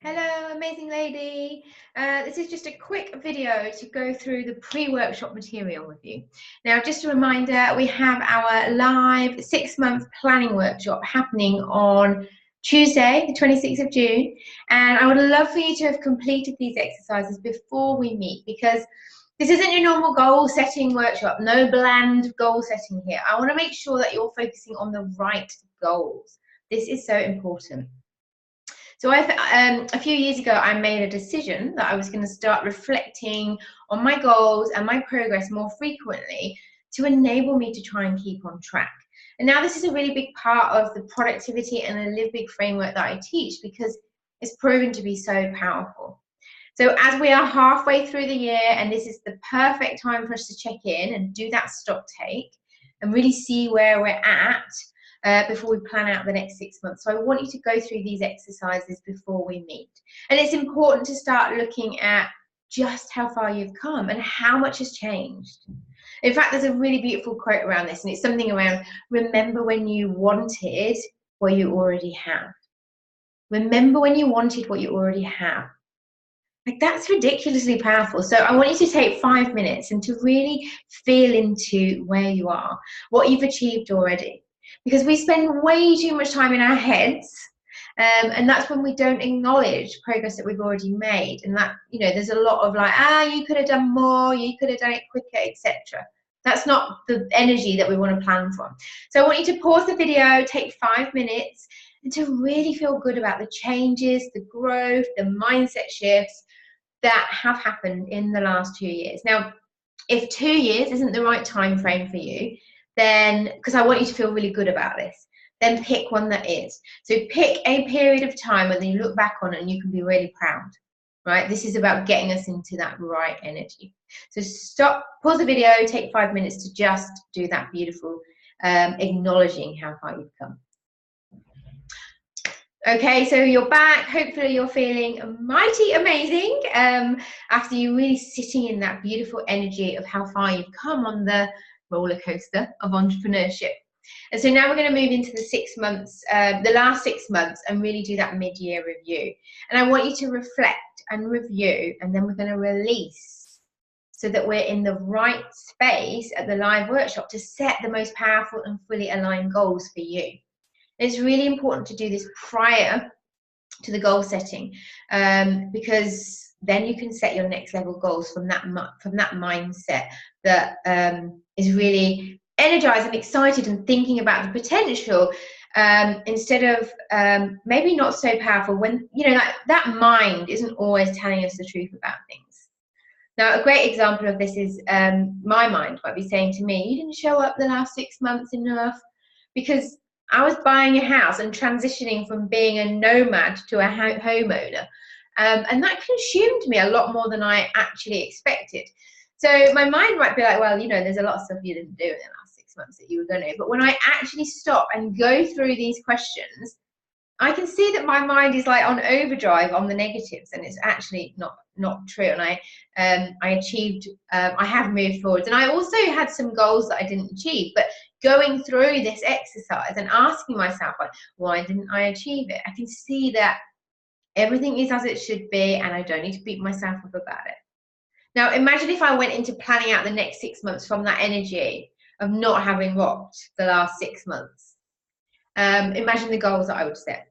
Hello, amazing lady. This is just a quick video to go through the pre-workshop material with you. Now, just a reminder, we have our live 6-month planning workshop happening on Tuesday, the 26th of June. And I would love for you to have completed these exercises before we meet, because this isn't your normal goal setting workshop, no bland goal setting here. I want to make sure that you're focusing on the right goals. This is so important. So a few years ago, I made a decision that I was going to start reflecting on my goals and my progress more frequently to enable me to try and keep on track. And now this is a really big part of the productivity and the Live Big framework that I teach, because it's proven to be so powerful. So as we are halfway through the year, and this is the perfect time for us to check in and do that stock take and really see where we're at, before we plan out the next 6 months. So I want you to go through these exercises before we meet. And it's important to start looking at just how far you've come and how much has changed. In fact, there's a really beautiful quote around this, and it's something around, remember when you wanted what you already have. Remember when you wanted what you already have. Like, that's ridiculously powerful. So I want you to take 5 minutes and to really feel into where you are, what you've achieved already. Because we spend way too much time in our heads, and that's when we don't acknowledge progress that we've already made. And that, you know, there's a lot of like, you could have done more, you could have done it quicker, etc. That's not the energy that we want to plan from. So I want you to pause the video, take 5 minutes, and to really feel good about the changes, the growth, the mindset shifts that have happened in the last 2 years. Now, if 2 years isn't the right time frame for you, then, because I want you to feel really good about this, then pick one that is. So pick a period of time when you look back on it and you can be really proud, right? This is about getting us into that right energy. So stop, pause the video, take 5 minutes to just do that beautiful acknowledging how far you've come. Okay, so you're back. Hopefully you're feeling mighty amazing after you really sitting in that beautiful energy of how far you've come on the roller coaster of entrepreneurship. And so now we're going to move into the 6 months, the last 6 months, and really do that mid-year review. And I want you to reflect and review, and then we're going to release, so that we're in the right space at the live workshop to set the most powerful and fully aligned goals for you. It's really important to do this prior to the goal setting, because then you can set your next level goals from that mindset that is really energized and excited and thinking about the potential, instead of maybe not so powerful, when, you know, that mind isn't always telling us the truth about things. Now, a great example of this is my mind might be saying to me, you didn't show up the last 6 months enough, because I was buying a house and transitioning from being a nomad to a homeowner. And that consumed me a lot more than I actually expected. So my mind might be like, well, you know, there's a lot of stuff you didn't do in the last 6 months that you were going to. But when I actually stop and go through these questions, I can see that my mind is like on overdrive on the negatives, and it's actually not true. And I achieved, I have moved forwards. And I also had some goals that I didn't achieve, but going through this exercise and asking myself, like, why didn't I achieve it? I can see that everything is as it should be, and I don't need to beat myself up about it. Now, imagine if I went into planning out the next 6 months from that energy of not having rocked the last 6 months. Imagine the goals that I would set.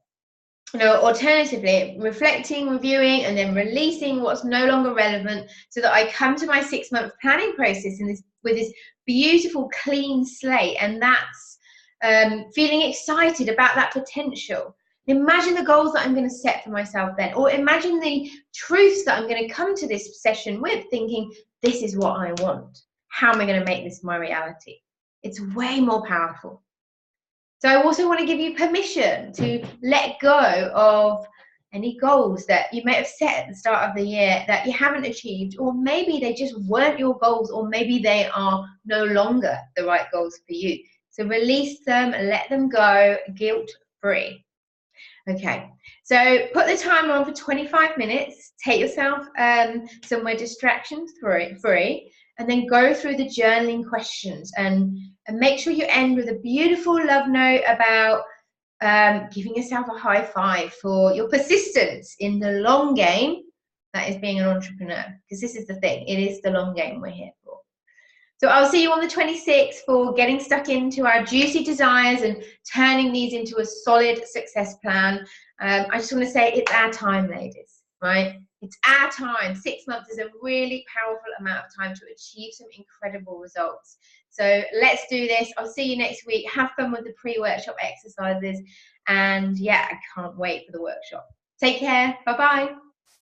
You know, alternatively, reflecting, reviewing, and then releasing what's no longer relevant, so that I come to my 6-month planning process with this beautiful clean slate, and that's feeling excited about that potential. Imagine the goals that I'm going to set for myself then, or imagine the truths that I'm going to come to this session with, thinking, this is what I want. How am I going to make this my reality? It's way more powerful. So I also want to give you permission to let go of any goals that you may have set at the start of the year that you haven't achieved, or maybe they just weren't your goals, or maybe they are no longer the right goals for you. So release them and let them go, guilt-free. Okay, so put the timer on for 25 minutes, take yourself somewhere distraction-free, and then go through the journaling questions, and make sure you end with a beautiful love note about giving yourself a high five for your persistence in the long game that is being an entrepreneur, because this is the thing, it is the long game we're here for. So I'll see you on the 26th for getting stuck into our juicy desires and turning these into a solid success plan. I just want to say it's our time, ladies, right? It's our time. 6 months is a really powerful amount of time to achieve some incredible results. So let's do this. I'll see you next week. Have fun with the pre-workshop exercises. And yeah, I can't wait for the workshop. Take care. Bye-bye.